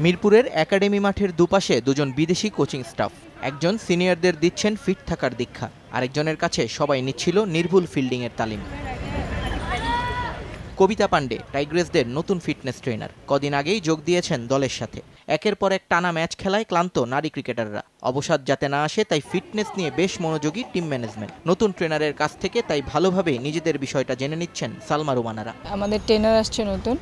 মিরপুরের একাডেমি মাঠের দুপাশে দুজন বিদেশি কোচিং স্টাফ। একজন সিনিয়রদের দিচ্ছেন ফিট থাকার দীক্ষা, আরেকজনের কাছে সবাই নিচ্ছিল নির্ভুল ফিল্ডিংয়ের তালিম। কবিতা পান্ডে টাইগ্রেসদের নতুন ফিটনেস ট্রেনার। কদিন আগেই যোগ দিয়েছেন দলের সাথে। একের পর এক টানা ম্যাচ খেলায় ক্লান্ত নারী ক্রিকেটাররা। অবসাদ যাতে না আসে তাই ফিটনেস নিয়ে বেশ মনোযোগী টিম ম্যানেজমেন্ট। নতুন ট্রেনারের কাছ থেকে তাই ভালোভাবে নিজেদের বিষয়টা জেনে নিচ্ছেন সালমা রুমানারা। আমাদের ট্রেনার আসছে নতুন,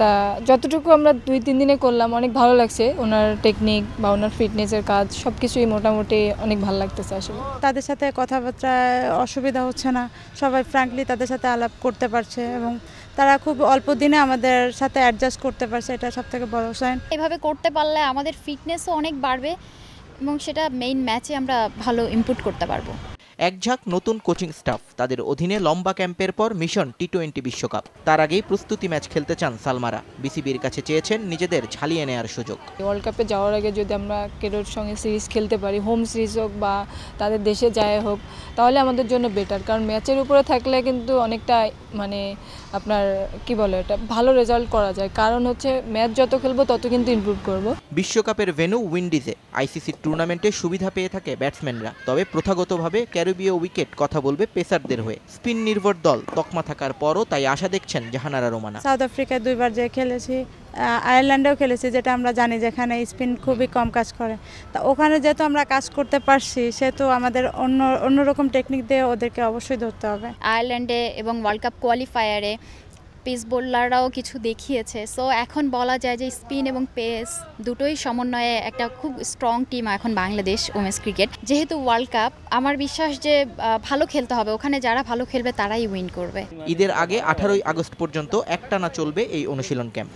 তা যতটুকু আমরা 2-3 দিনে করলাম অনেক ভালো লাগছে। ওনার টেকনিক বা ওনার ফিটনেসের কাজ সব কিছুই মোটামুটি অনেক ভালো লাগতেছে। আসলে তাদের সাথে কথাবার্তায় অসুবিধা হচ্ছে না, সবাই ফ্র্যাঙ্কলি তাদের সাথে আলাপ করতে পারছে এবং তারা খুব অল্প দিনে আমাদের সাথে অ্যাডজাস্ট করতে পারছে, এটা সবথেকে বড় সাইন। এভাবে করতে পারলে আমাদের ফিটনেসও অনেক বাড়বে এবং সেটা মেইন ম্যাচে আমরা ভালো ইনপুট করতে পারবো। একঝাঁক নতুন কোচিং স্টাফ, তাদের অধীনে লম্বা ক্যাম্পের পর মিশন টি-20 বিশ্বকাপ। তার আগেই প্রস্তুতি ম্যাচ খেলতে চান সালমারা। বিসিবির কাছে চেয়েছেন নিজেদের ঝালিয়ে নেওয়ার সুযোগ। ওয়ার্ল্ড কাপে যাওয়ার আগে যদি আমরা কেরোর সঙ্গে সিরিজ খেলতে পারি, হোম সিরিজ হোক বা তাদের দেশে যায় হোক, তাহলে আমাদের জন্য বেটার। কারণ ম্যাচের উপরে থাকলে কিন্তু অনেকটা আপনার কি বলে এটা ভালো রেজাল্ট করা যায়। কারণ হচ্ছে ম্যাচ যত খেলবো তত কিন্তু ইমপ্রুভ করব। বিশ্বকাপের ভেন্যু উইন্ডিজে। আইসিসি টুর্নামেন্টে সুবিধা পেয়ে থাকে ব্যাটসম্যানরা, তবে প্রথাগতভাবে ক্যারিবীয় উইকেট কথা বলবে পেসারদের হয়ে। স্পিন নির্ভর দল তকমা থাকার পরও তাই আশা দেখছেন জাহানারা রোমানা। সাউথ আফ্রিকায় 2বার যে খেলেছি, আয়ারল্যান্ডেও খেলেছি, যেটা আমরা জানি যেখানে স্পিন খুবই কম কাজ করে। তা ওখানে যেহেতু আমরা কাজ করতে পারছি, সেহেতু আমাদের অন্যরকম টেকনিক দিয়ে ওদেরকে অবশ্যই ধরতে হবে। আয়ারল্যান্ডে এবং ওয়ার্ল্ড কাপ কোয়ালিফায়ারে পেস বোলাররাও কিছু দেখিয়েছে। সো এখন বলা যায় যে স্পিন এবং পেস দুটোই সমন্বয়ে একটা খুব স্ট্রং টিম এখন বাংলাদেশ ওমেন্স ক্রিকেট। যেহেতু ওয়ার্ল্ড কাপ, আমার বিশ্বাস যে ভালো খেলতে হবে, ওখানে যারা ভালো খেলবে তারাই উইন করবে। ঈদের আগে 18ই আগস্ট পর্যন্ত একটানা চলবে এই অনুশীলন ক্যাম্প।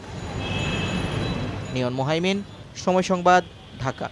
নিয়ন মোহাইমিন, সময় সংবাদ, ঢাকা।